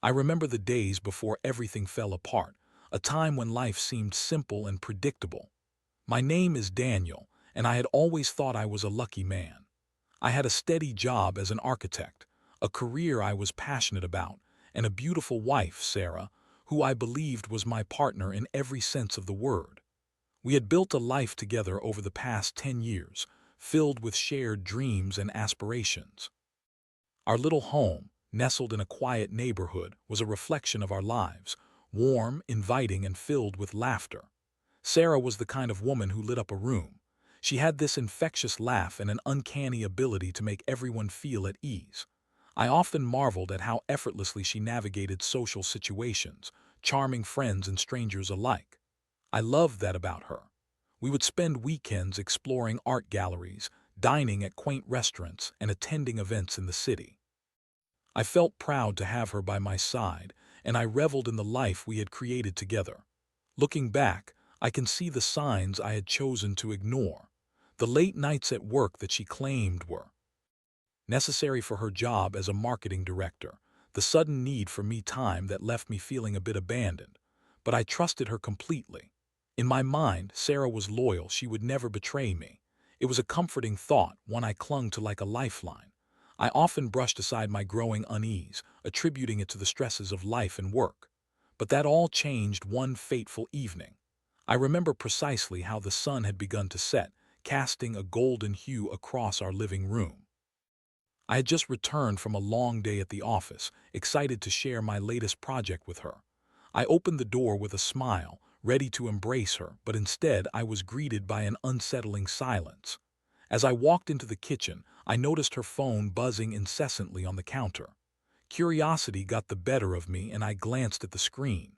I remember the days before everything fell apart, a time when life seemed simple and predictable. My name is Daniel, and I had always thought I was a lucky man. I had a steady job as an architect, a career I was passionate about, and a beautiful wife, Sarah, who I believed was my partner in every sense of the word. We had built a life together over the past 10 years, filled with shared dreams and aspirations. Our little home, nestled in a quiet neighborhood, was a reflection of our lives, warm, inviting, and filled with laughter. Sarah was the kind of woman who lit up a room. She had this infectious laugh and an uncanny ability to make everyone feel at ease. I often marveled at how effortlessly she navigated social situations, charming friends and strangers alike. I loved that about her. We would spend weekends exploring art galleries, dining at quaint restaurants, and attending events in the city. I felt proud to have her by my side, and I reveled in the life we had created together. Looking back, I can see the signs I had chosen to ignore. The late nights at work that she claimed were necessary for her job as a marketing director, the sudden need for me time that left me feeling a bit abandoned. But I trusted her completely. In my mind, Sarah was loyal, she would never betray me. It was a comforting thought, one I clung to like a lifeline. I often brushed aside my growing unease, attributing it to the stresses of life and work. But that all changed one fateful evening. I remember precisely how the sun had begun to set, casting a golden hue across our living room. I had just returned from a long day at the office, excited to share my latest project with her. I opened the door with a smile, ready to embrace her, but instead I was greeted by an unsettling silence. As I walked into the kitchen, I noticed her phone buzzing incessantly on the counter. Curiosity got the better of me and I glanced at the screen.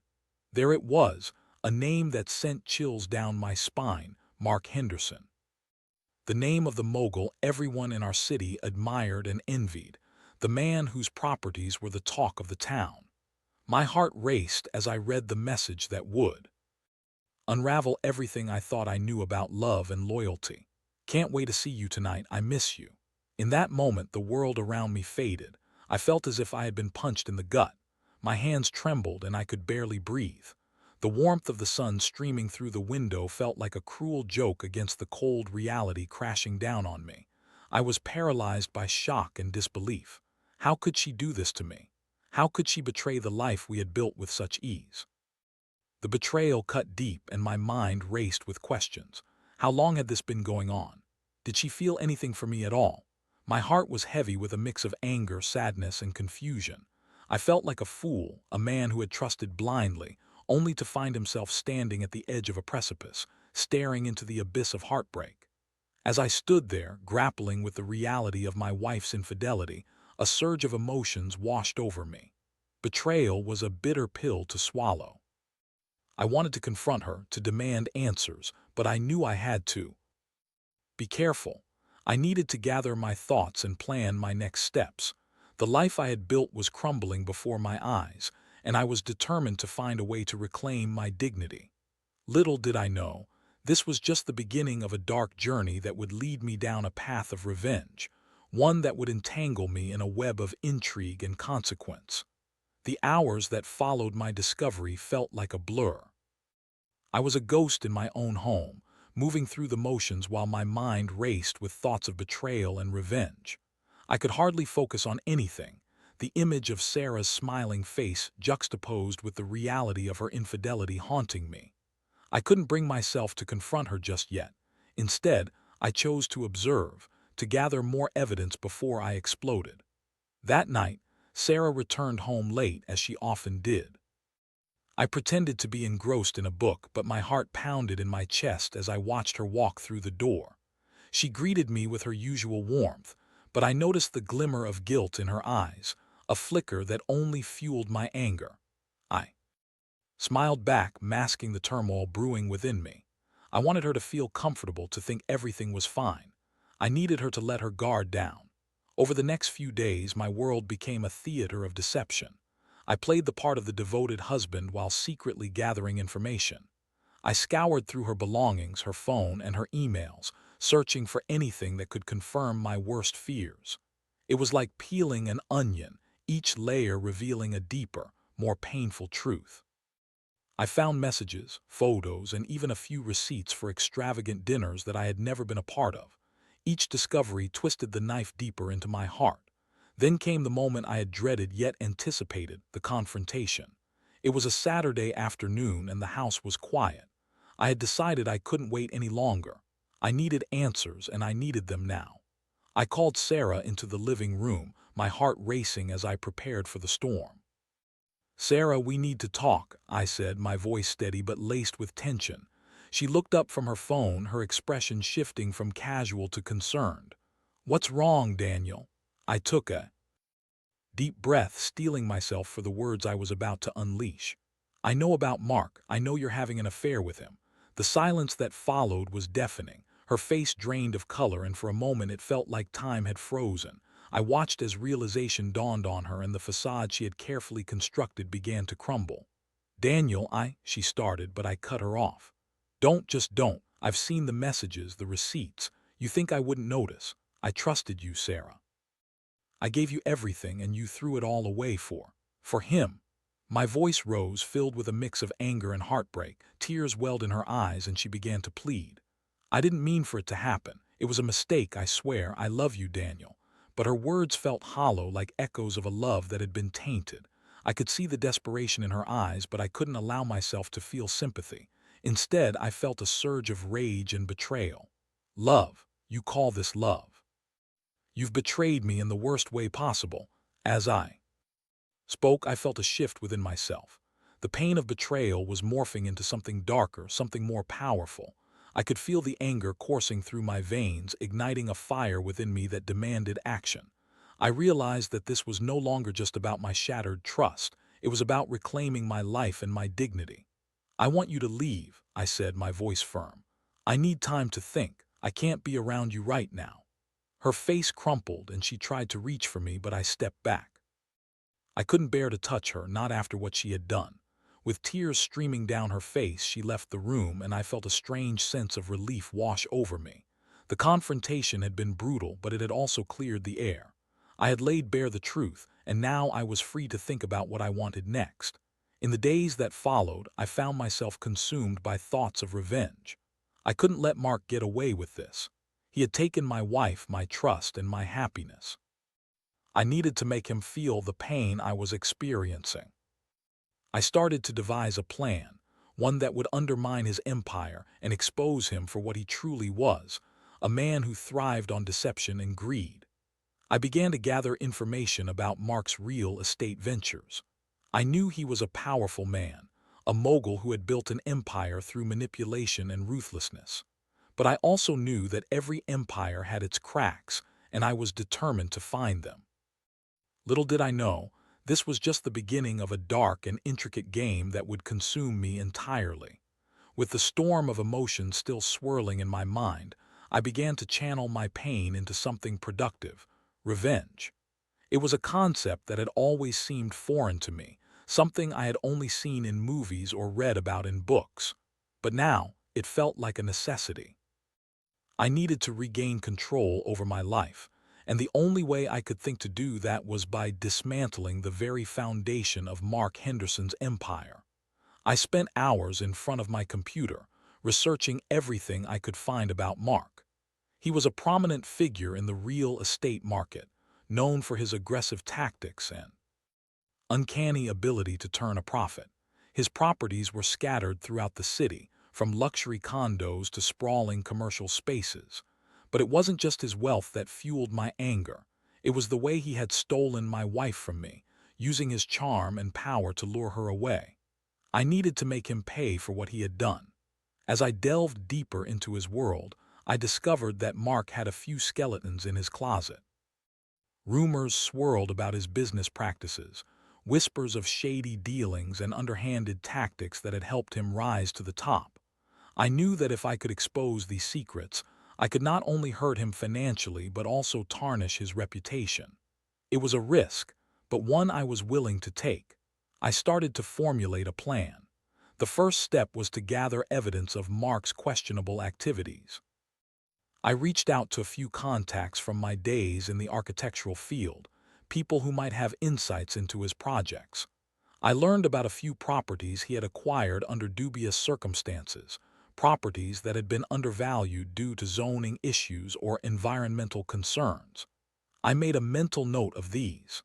There it was, a name that sent chills down my spine, Mark Henderson. The name of the mogul everyone in our city admired and envied, the man whose properties were the talk of the town. My heart raced as I read the message that would unravel everything I thought I knew about love and loyalty. Can't wait to see you tonight, I miss you. In that moment, the world around me faded. I felt as if I had been punched in the gut. My hands trembled and I could barely breathe. The warmth of the sun streaming through the window felt like a cruel joke against the cold reality crashing down on me. I was paralyzed by shock and disbelief. How could she do this to me? How could she betray the life we had built with such ease? The betrayal cut deep and my mind raced with questions. How long had this been going on? Did she feel anything for me at all? My heart was heavy with a mix of anger, sadness, and confusion. I felt like a fool, a man who had trusted blindly, only to find himself standing at the edge of a precipice, staring into the abyss of heartbreak. As I stood there, grappling with the reality of my wife's infidelity, a surge of emotions washed over me. Betrayal was a bitter pill to swallow. I wanted to confront her, to demand answers, but I knew I had to be careful. I needed to gather my thoughts and plan my next steps. The life I had built was crumbling before my eyes, and I was determined to find a way to reclaim my dignity. Little did I know, this was just the beginning of a dark journey that would lead me down a path of revenge, one that would entangle me in a web of intrigue and consequence. The hours that followed my discovery felt like a blur. I was a ghost in my own home, moving through the motions while my mind raced with thoughts of betrayal and revenge. I could hardly focus on anything, the image of Sarah's smiling face juxtaposed with the reality of her infidelity haunting me. I couldn't bring myself to confront her just yet. Instead, I chose to observe, to gather more evidence before I exploded. That night, Sarah returned home late as she often did. I pretended to be engrossed in a book, but my heart pounded in my chest as I watched her walk through the door. She greeted me with her usual warmth, but I noticed the glimmer of guilt in her eyes, a flicker that only fueled my anger. I smiled back, masking the turmoil brewing within me. I wanted her to feel comfortable, to think everything was fine. I needed her to let her guard down. Over the next few days, my world became a theater of deception. I played the part of the devoted husband while secretly gathering information. I scoured through her belongings, her phone, and her emails, searching for anything that could confirm my worst fears. It was like peeling an onion, each layer revealing a deeper, more painful truth. I found messages, photos, and even a few receipts for extravagant dinners that I had never been a part of. Each discovery twisted the knife deeper into my heart. Then came the moment I had dreaded yet anticipated, the confrontation. It was a Saturday afternoon and the house was quiet. I had decided I couldn't wait any longer. I needed answers, and I needed them now. I called Sarah into the living room, my heart racing as I prepared for the storm. "Sarah, we need to talk," I said, my voice steady but laced with tension. She looked up from her phone, her expression shifting from casual to concerned. "What's wrong, Daniel?" I took a deep breath, steeling myself for the words I was about to unleash. "I know about Mark. I know you're having an affair with him." The silence that followed was deafening. Her face drained of color, and for a moment it felt like time had frozen. I watched as realization dawned on her and the facade she had carefully constructed began to crumble. "Daniel, she started, but I cut her off. Just don't. I've seen the messages, the receipts. You think I wouldn't notice? I trusted you, Sarah. I gave you everything and you threw it all away for him." My voice rose, filled with a mix of anger and heartbreak. Tears welled in her eyes and she began to plead. "I didn't mean for it to happen. It was a mistake, I swear. I love you, Daniel." But her words felt hollow, like echoes of a love that had been tainted. I could see the desperation in her eyes, but I couldn't allow myself to feel sympathy. Instead, I felt a surge of rage and betrayal. "Love? You call this love? You've betrayed me in the worst way possible." As I spoke, I felt a shift within myself. The pain of betrayal was morphing into something darker, something more powerful. I could feel the anger coursing through my veins, igniting a fire within me that demanded action. I realized that this was no longer just about my shattered trust. It was about reclaiming my life and my dignity. "I want you to leave," I said, my voice firm. "I need time to think. I can't be around you right now." Her face crumpled and she tried to reach for me, but I stepped back. I couldn't bear to touch her, not after what she had done. With tears streaming down her face, she left the room, and I felt a strange sense of relief wash over me. The confrontation had been brutal, but it had also cleared the air. I had laid bare the truth, and now I was free to think about what I wanted next. In the days that followed, I found myself consumed by thoughts of revenge. I couldn't let Mark get away with this. He had taken my wife, my trust, and my happiness. I needed to make him feel the pain I was experiencing. I started to devise a plan, one that would undermine his empire and expose him for what he truly was, a man who thrived on deception and greed. I began to gather information about Mark's real estate ventures. I knew he was a powerful man, a mogul who had built an empire through manipulation and ruthlessness. But I also knew that every empire had its cracks, and I was determined to find them. Little did I know, this was just the beginning of a dark and intricate game that would consume me entirely. With the storm of emotions still swirling in my mind, I began to channel my pain into something productive: revenge. It was a concept that had always seemed foreign to me, something I had only seen in movies or read about in books. But now, it felt like a necessity. I needed to regain control over my life, and the only way I could think to do that was by dismantling the very foundation of Mark Henderson's empire. I spent hours in front of my computer, researching everything I could find about Mark. He was a prominent figure in the real estate market, known for his aggressive tactics and uncanny ability to turn a profit. His properties were scattered throughout the city, from luxury condos to sprawling commercial spaces. But it wasn't just his wealth that fueled my anger. It was the way he had stolen my wife from me, using his charm and power to lure her away. I needed to make him pay for what he had done. As I delved deeper into his world, I discovered that Mark had a few skeletons in his closet. Rumors swirled about his business practices, whispers of shady dealings and underhanded tactics that had helped him rise to the top. I knew that if I could expose these secrets, I could not only hurt him financially but also tarnish his reputation. It was a risk, but one I was willing to take. I started to formulate a plan. The first step was to gather evidence of Mark's questionable activities. I reached out to a few contacts from my days in the architectural field, people who might have insights into his projects. I learned about a few properties he had acquired under dubious circumstances, properties that had been undervalued due to zoning issues or environmental concerns. I made a mental note of these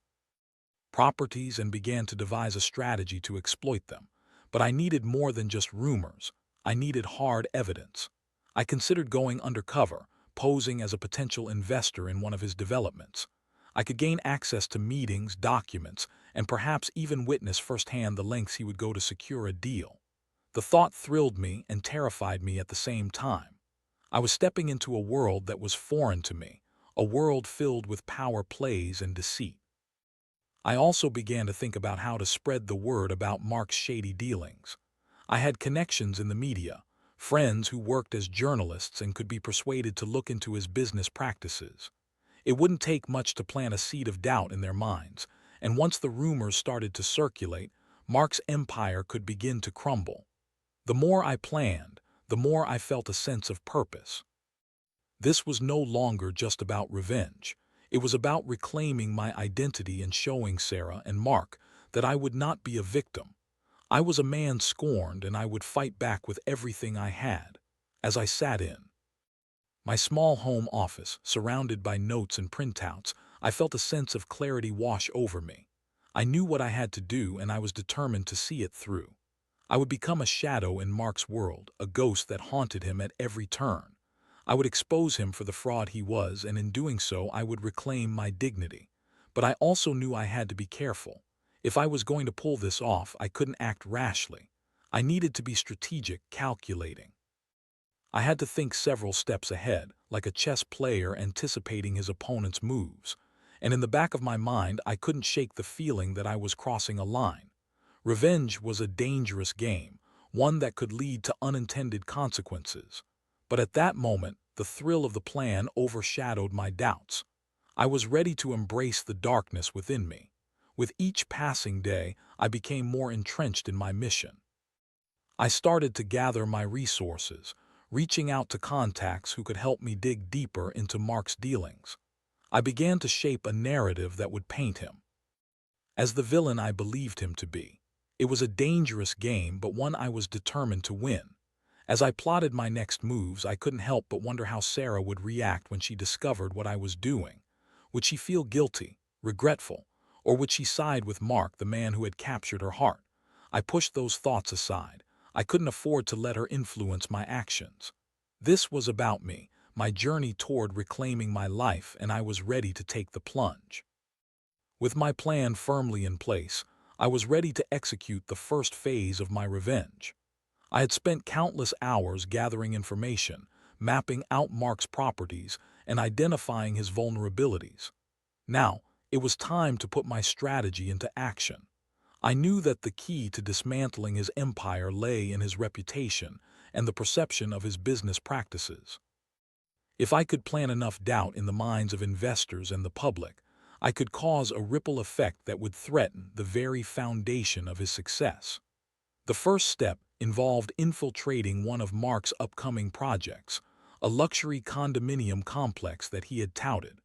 properties and began to devise a strategy to exploit them. But I needed more than just rumors. I needed hard evidence. I considered going undercover, posing as a potential investor in one of his developments. I could gain access to meetings, documents, and perhaps even witness firsthand the lengths he would go to secure a deal. The thought thrilled me and terrified me at the same time. I was stepping into a world that was foreign to me, a world filled with power plays and deceit. I also began to think about how to spread the word about Mark's shady dealings. I had connections in the media, friends who worked as journalists and could be persuaded to look into his business practices. It wouldn't take much to plant a seed of doubt in their minds, and once the rumors started to circulate, Mark's empire could begin to crumble. The more I planned, the more I felt a sense of purpose. This was no longer just about revenge. It was about reclaiming my identity and showing Sarah and Mark that I would not be a victim. I was a man scorned, and I would fight back with everything I had. As I sat in my small home office, surrounded by notes and printouts, I felt a sense of clarity wash over me. I knew what I had to do, and I was determined to see it through. I would become a shadow in Mark's world, a ghost that haunted him at every turn. I would expose him for the fraud he was, and in doing so I would reclaim my dignity. But I also knew I had to be careful. If I was going to pull this off, I couldn't act rashly. I needed to be strategic, calculating. I had to think several steps ahead, like a chess player anticipating his opponent's moves. And in the back of my mind, I couldn't shake the feeling that I was crossing a line. Revenge was a dangerous game, one that could lead to unintended consequences. But at that moment, the thrill of the plan overshadowed my doubts. I was ready to embrace the darkness within me. With each passing day, I became more entrenched in my mission. I started to gather my resources, reaching out to contacts who could help me dig deeper into Mark's dealings. I began to shape a narrative that would paint him as the villain I believed him to be. It was a dangerous game, but one I was determined to win. As I plotted my next moves, I couldn't help but wonder how Sarah would react when she discovered what I was doing. Would she feel guilty, regretful, or would she side with Mark, the man who had captured her heart? I pushed those thoughts aside. I couldn't afford to let her influence my actions. This was about me, my journey toward reclaiming my life, and I was ready to take the plunge. With my plan firmly in place, I was ready to execute the first phase of my revenge. I had spent countless hours gathering information, mapping out Mark's properties, and identifying his vulnerabilities. Now, it was time to put my strategy into action. I knew that the key to dismantling his empire lay in his reputation and the perception of his business practices. If I could plant enough doubt in the minds of investors and the public, I could cause a ripple effect that would threaten the very foundation of his success. The first step involved infiltrating one of Mark's upcoming projects, a luxury condominium complex that he had touted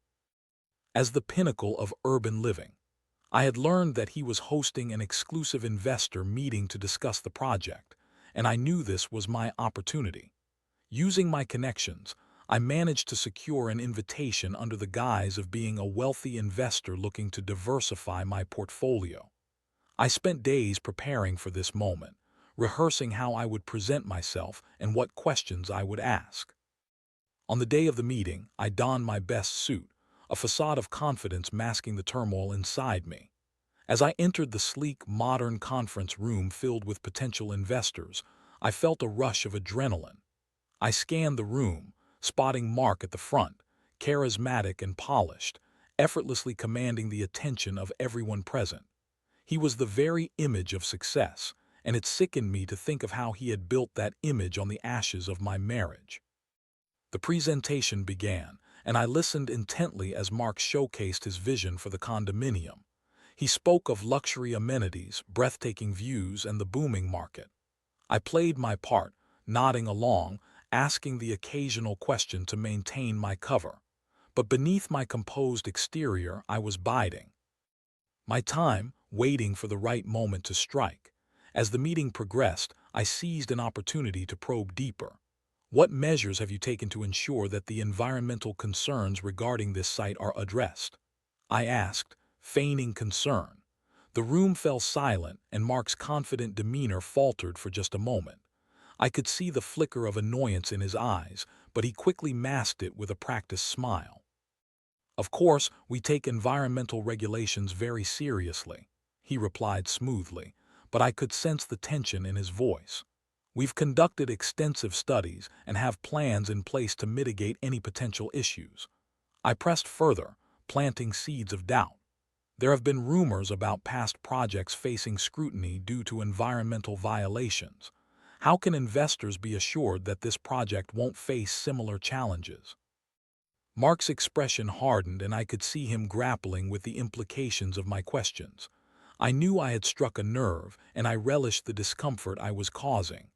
as the pinnacle of urban living. I had learned that he was hosting an exclusive investor meeting to discuss the project, and I knew this was my opportunity. Using my connections, I managed to secure an invitation under the guise of being a wealthy investor looking to diversify my portfolio. I spent days preparing for this moment, rehearsing how I would present myself and what questions I would ask. On the day of the meeting, I donned my best suit, a facade of confidence masking the turmoil inside me. As I entered the sleek, modern conference room filled with potential investors, I felt a rush of adrenaline. I scanned the room, spotting Mark at the front, charismatic and polished, effortlessly commanding the attention of everyone present. He was the very image of success, and it sickened me to think of how he had built that image on the ashes of my marriage. The presentation began, and I listened intently as Mark showcased his vision for the condominium. He spoke of luxury amenities, breathtaking views, and the booming market. I played my part, nodding along, asking the occasional question to maintain my cover. But beneath my composed exterior, I was biting. my time waiting for the right moment to strike. As the meeting progressed, I seized an opportunity to probe deeper. What measures have you taken to ensure that the environmental concerns regarding this site are addressed? I asked, feigning concern. The room fell silent, and Mark's confident demeanor faltered for just a moment. I could see the flicker of annoyance in his eyes, but he quickly masked it with a practiced smile. Of course, we take environmental regulations very seriously, he replied smoothly, but I could sense the tension in his voice. We've conducted extensive studies and have plans in place to mitigate any potential issues. I pressed further, planting seeds of doubt. There have been rumors about past projects facing scrutiny due to environmental violations. How can investors be assured that this project won't face similar challenges? Mark's expression hardened, and I could see him grappling with the implications of my questions. I knew I had struck a nerve, and I relished the discomfort I was causing.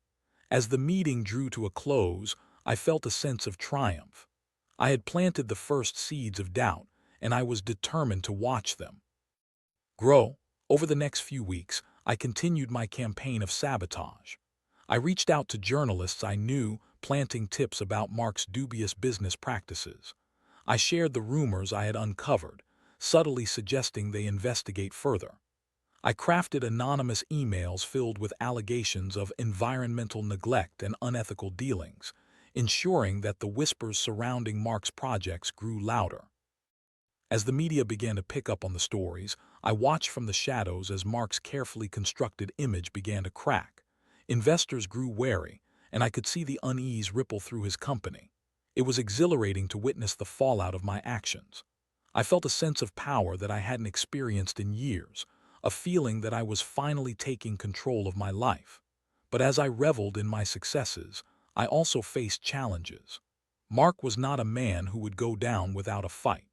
As the meeting drew to a close, I felt a sense of triumph. I had planted the first seeds of doubt, and I was determined to watch them grow. Over the next few weeks, I continued my campaign of sabotage. I reached out to journalists I knew, planting tips about Mark's dubious business practices. I shared the rumors I had uncovered, subtly suggesting they investigate further. I crafted anonymous emails filled with allegations of environmental neglect and unethical dealings, ensuring that the whispers surrounding Mark's projects grew louder. As the media began to pick up on the stories, I watched from the shadows as Mark's carefully constructed image began to crack. Investors grew wary, and I could see the unease ripple through his company. It was exhilarating to witness the fallout of my actions. I felt a sense of power that I hadn't experienced in years, a feeling that I was finally taking control of my life. But as I reveled in my successes, I also faced challenges. Mark was not a man who would go down without a fight.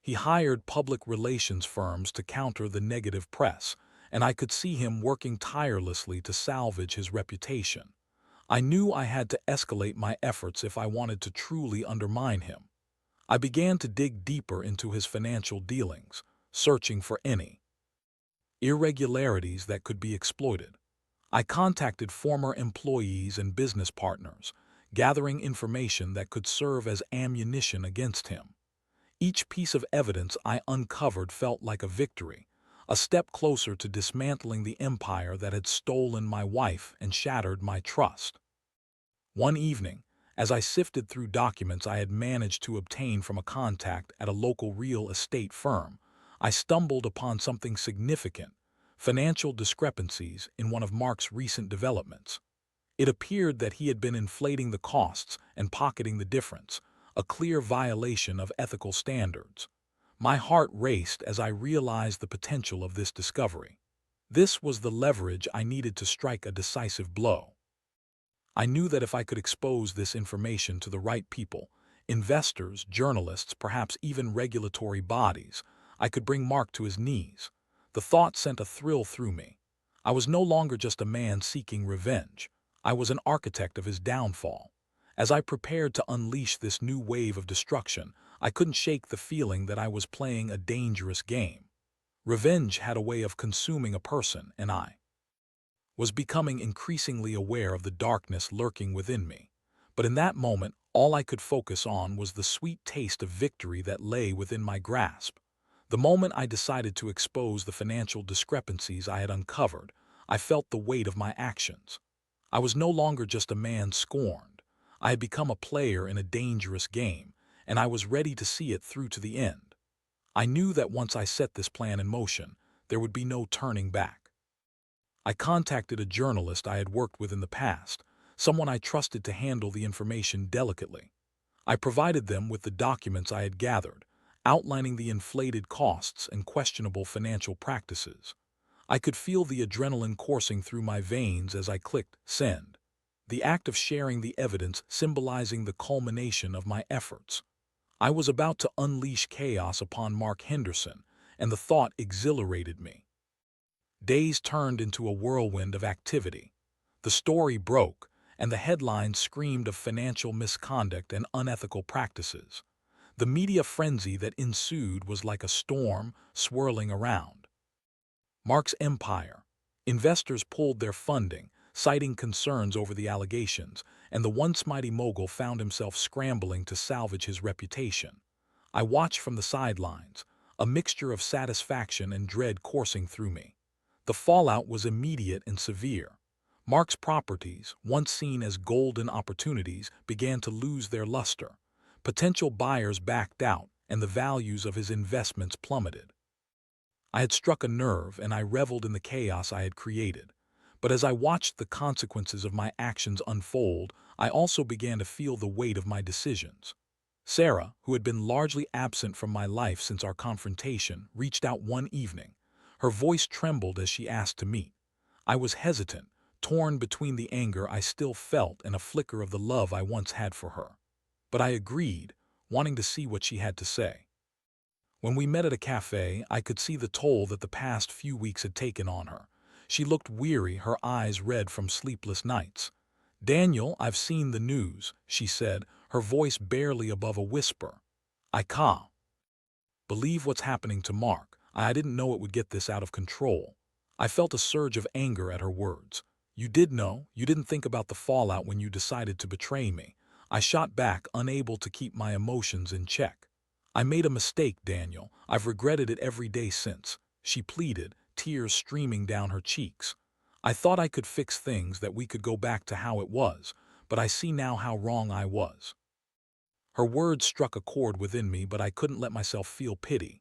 He hired public relations firms to counter the negative press, and I could see him working tirelessly to salvage his reputation. I knew I had to escalate my efforts if I wanted to truly undermine him. I began to dig deeper into his financial dealings, searching for any irregularities that could be exploited. I contacted former employees and business partners, gathering information that could serve as ammunition against him. Each piece of evidence I uncovered felt like a victory, a step closer to dismantling the empire that had stolen my wife and shattered my trust. One evening, as I sifted through documents I had managed to obtain from a contact at a local real estate firm, I stumbled upon something significant: financial discrepancies in one of Mark's recent developments. It appeared that he had been inflating the costs and pocketing the difference, a clear violation of ethical standards. My heart raced as I realized the potential of this discovery. This was the leverage I needed to strike a decisive blow. I knew that if I could expose this information to the right people, investors, journalists, perhaps even regulatory bodies, I could bring Mark to his knees. The thought sent a thrill through me. I was no longer just a man seeking revenge. I was an architect of his downfall. As I prepared to unleash this new wave of destruction, I couldn't shake the feeling that I was playing a dangerous game. Revenge had a way of consuming a person, and I was becoming increasingly aware of the darkness lurking within me. But in that moment, all I could focus on was the sweet taste of victory that lay within my grasp. The moment I decided to expose the financial discrepancies I had uncovered, I felt the weight of my actions. I was no longer just a man scorned. I had become a player in a dangerous game, and I was ready to see it through to the end. I knew that once I set this plan in motion, there would be no turning back. I contacted a journalist I had worked with in the past, someone I trusted to handle the information delicately. I provided them with the documents I had gathered, outlining the inflated costs and questionable financial practices. I could feel the adrenaline coursing through my veins as I clicked send, the act of sharing the evidence symbolizing the culmination of my efforts. I was about to unleash chaos upon Mark Henderson, and the thought exhilarated me. Days turned into a whirlwind of activity. The story broke, and the headlines screamed of financial misconduct and unethical practices. The media frenzy that ensued was like a storm swirling around. Mark's empire. Investors pulled their funding, citing concerns over the allegations, and the once mighty mogul found himself scrambling to salvage his reputation. I watched from the sidelines, a mixture of satisfaction and dread coursing through me. The fallout was immediate and severe. Mark's properties, once seen as golden opportunities, began to lose their luster. Potential buyers backed out, and the values of his investments plummeted. I had struck a nerve, and I reveled in the chaos I had created. But as I watched the consequences of my actions unfold, I also began to feel the weight of my decisions. Sarah, who had been largely absent from my life since our confrontation, reached out one evening. Her voice trembled as she asked to meet. I was hesitant, torn between the anger I still felt and a flicker of the love I once had for her. But I agreed, wanting to see what she had to say. When we met at a cafe, I could see the toll that the past few weeks had taken on her. She looked weary, her eyes red from sleepless nights. "Daniel, I've seen the news," she said, her voice barely above a whisper. "I can't believe what's happening to Mark. I didn't know it would get this out of control." I felt a surge of anger at her words. "You did know. You didn't think about the fallout when you decided to betray me." I shot back, unable to keep my emotions in check. "I made a mistake, Daniel. I've regretted it every day since," she pleaded, tears streaming down her cheeks. "I thought I could fix things, that we could go back to how it was, but I see now how wrong I was." Her words struck a chord within me, but I couldn't let myself feel pity.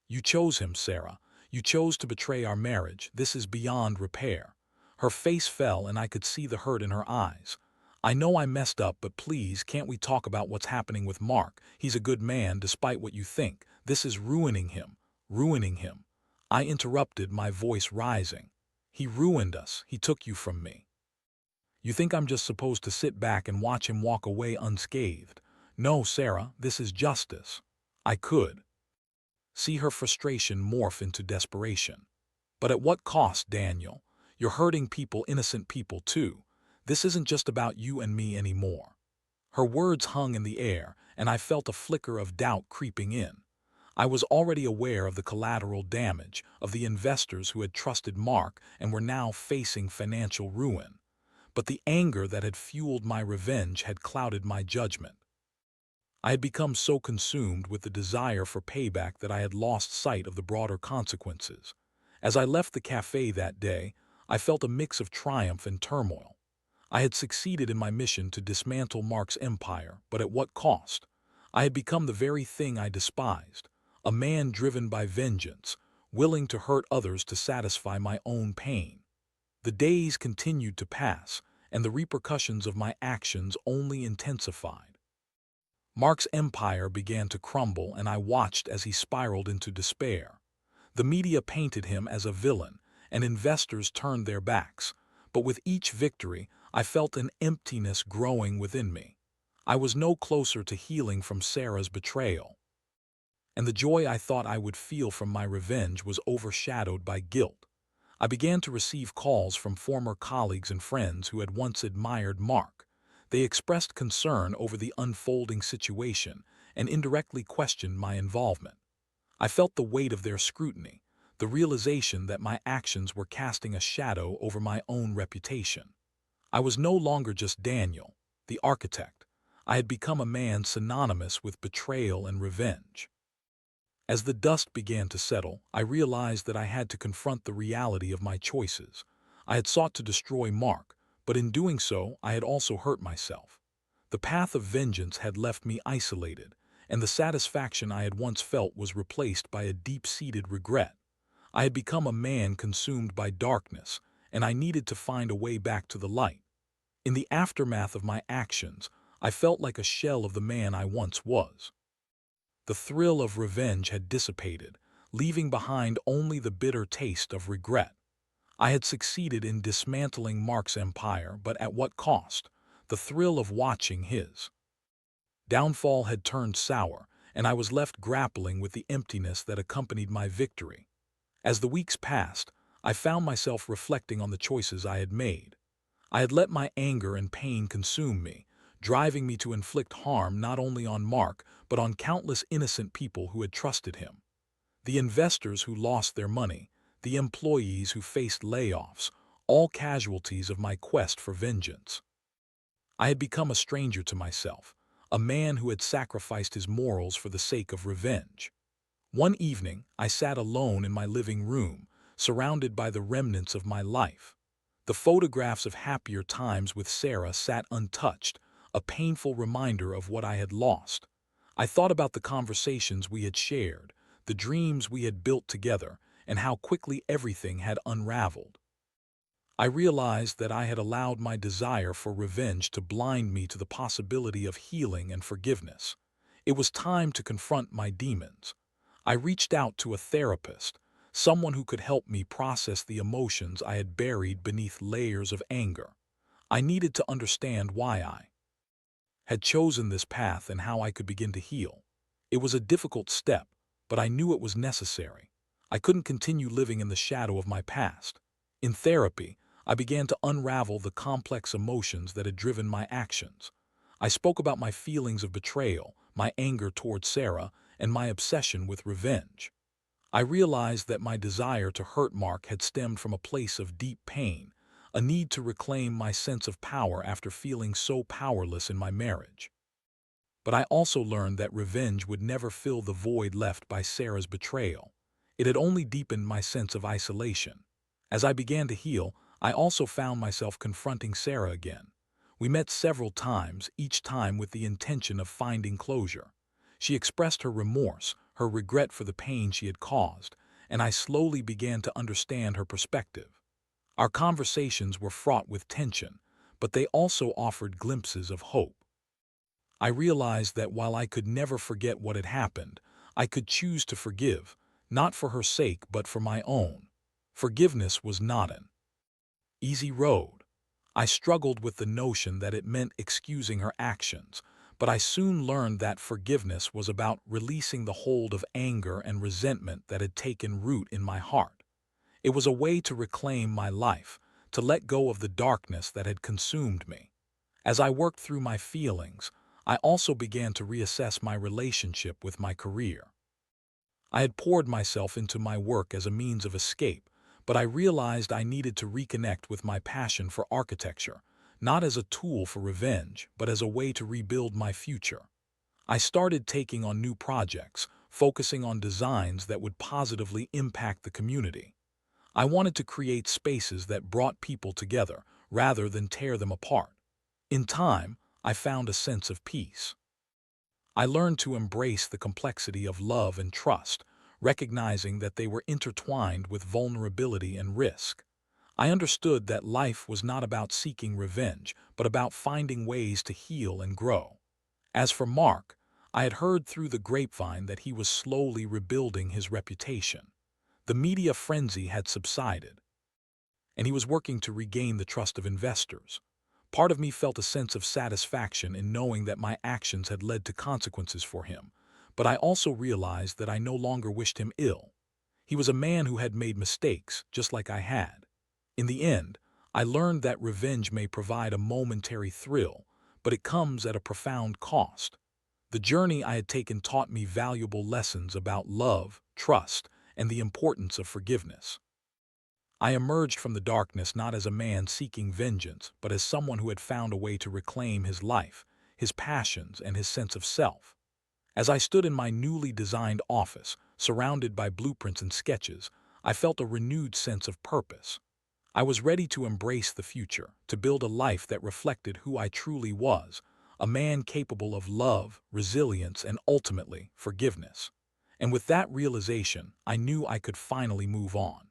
"You chose him, Sarah. You chose to betray our marriage. This is beyond repair." Her face fell, and I could see the hurt in her eyes. "I know I messed up, but please, can't we talk about what's happening with Mark? He's a good man, despite what you think. This is ruining him. Ruining him." I interrupted, my voice rising. "He ruined us. He took you from me. You think I'm just supposed to sit back and watch him walk away unscathed? No, Sarah, this is justice." I could see her frustration morph into desperation. "But at what cost, Daniel? You're hurting people, innocent people too. This isn't just about you and me anymore." Her words hung in the air, and I felt a flicker of doubt creeping in. I was already aware of the collateral damage, of the investors who had trusted Mark and were now facing financial ruin. But the anger that had fueled my revenge had clouded my judgment. I had become so consumed with the desire for payback that I had lost sight of the broader consequences. As I left the cafe that day, I felt a mix of triumph and turmoil. I had succeeded in my mission to dismantle Mark's empire, but at what cost? I had become the very thing I despised, a man driven by vengeance, willing to hurt others to satisfy my own pain. The days continued to pass, and the repercussions of my actions only intensified. Mark's empire began to crumble, and I watched as he spiraled into despair. The media painted him as a villain, and investors turned their backs. But with each victory, I felt an emptiness growing within me. I was no closer to healing from Sarah's betrayal, and the joy I thought I would feel from my revenge was overshadowed by guilt. I began to receive calls from former colleagues and friends who had once admired Mark. They expressed concern over the unfolding situation and indirectly questioned my involvement. I felt the weight of their scrutiny, the realization that my actions were casting a shadow over my own reputation. I was no longer just Daniel, the architect. I had become a man synonymous with betrayal and revenge. As the dust began to settle, I realized that I had to confront the reality of my choices. I had sought to destroy Mark, but in doing so, I had also hurt myself. The path of vengeance had left me isolated, and the satisfaction I had once felt was replaced by a deep-seated regret. I had become a man consumed by darkness, and I needed to find a way back to the light. In the aftermath of my actions, I felt like a shell of the man I once was. The thrill of revenge had dissipated, leaving behind only the bitter taste of regret. I had succeeded in dismantling Mark's empire, but at what cost? The thrill of watching his downfall had turned sour, and I was left grappling with the emptiness that accompanied my victory. As the weeks passed, I found myself reflecting on the choices I had made. I had let my anger and pain consume me, driving me to inflict harm not only on Mark, but on countless innocent people who had trusted him. The investors who lost their money, the employees who faced layoffs, all casualties of my quest for vengeance. I had become a stranger to myself, a man who had sacrificed his morals for the sake of revenge. One evening, I sat alone in my living room, surrounded by the remnants of my life. The photographs of happier times with Sarah sat untouched, a painful reminder of what I had lost. I thought about the conversations we had shared, the dreams we had built together, and how quickly everything had unraveled. I realized that I had allowed my desire for revenge to blind me to the possibility of healing and forgiveness. It was time to confront my demons. I reached out to a therapist, someone who could help me process the emotions I had buried beneath layers of anger. I needed to understand why I had chosen this path and how I could begin to heal. It was a difficult step, but I knew it was necessary. I couldn't continue living in the shadow of my past. In therapy, I began to unravel the complex emotions that had driven my actions. I spoke about my feelings of betrayal, my anger toward Sarah, and my obsession with revenge. I realized that my desire to hurt Mark had stemmed from a place of deep pain, a need to reclaim my sense of power after feeling so powerless in my marriage. But I also learned that revenge would never fill the void left by Sarah's betrayal. It had only deepened my sense of isolation. As I began to heal, I also found myself confronting Sarah again. We met several times, each time with the intention of finding closure. She expressed her remorse, her regret for the pain she had caused, and I slowly began to understand her perspective. Our conversations were fraught with tension, but they also offered glimpses of hope. I realized that while I could never forget what had happened, I could choose to forgive, not for her sake but for my own. Forgiveness was not an easy road. I struggled with the notion that it meant excusing her actions, but I soon learned that forgiveness was about releasing the hold of anger and resentment that had taken root in my heart. It was a way to reclaim my life, to let go of the darkness that had consumed me. As I worked through my feelings, I also began to reassess my relationship with my career. I had poured myself into my work as a means of escape, but I realized I needed to reconnect with my passion for architecture, not as a tool for revenge, but as a way to rebuild my future. I started taking on new projects, focusing on designs that would positively impact the community. I wanted to create spaces that brought people together rather than tear them apart. In time, I found a sense of peace. I learned to embrace the complexity of love and trust, recognizing that they were intertwined with vulnerability and risk. I understood that life was not about seeking revenge, but about finding ways to heal and grow. As for Mark, I had heard through the grapevine that he was slowly rebuilding his reputation. The media frenzy had subsided, and he was working to regain the trust of investors. Part of me felt a sense of satisfaction in knowing that my actions had led to consequences for him, but I also realized that I no longer wished him ill. He was a man who had made mistakes, just like I had. In the end, I learned that revenge may provide a momentary thrill, but it comes at a profound cost. The journey I had taken taught me valuable lessons about love, trust, and the importance of forgiveness. I emerged from the darkness not as a man seeking vengeance, but as someone who had found a way to reclaim his life, his passions, and his sense of self. As I stood in my newly designed office, surrounded by blueprints and sketches, I felt a renewed sense of purpose. I was ready to embrace the future, to build a life that reflected who I truly was, a man capable of love, resilience, and ultimately, forgiveness. And with that realization, I knew I could finally move on.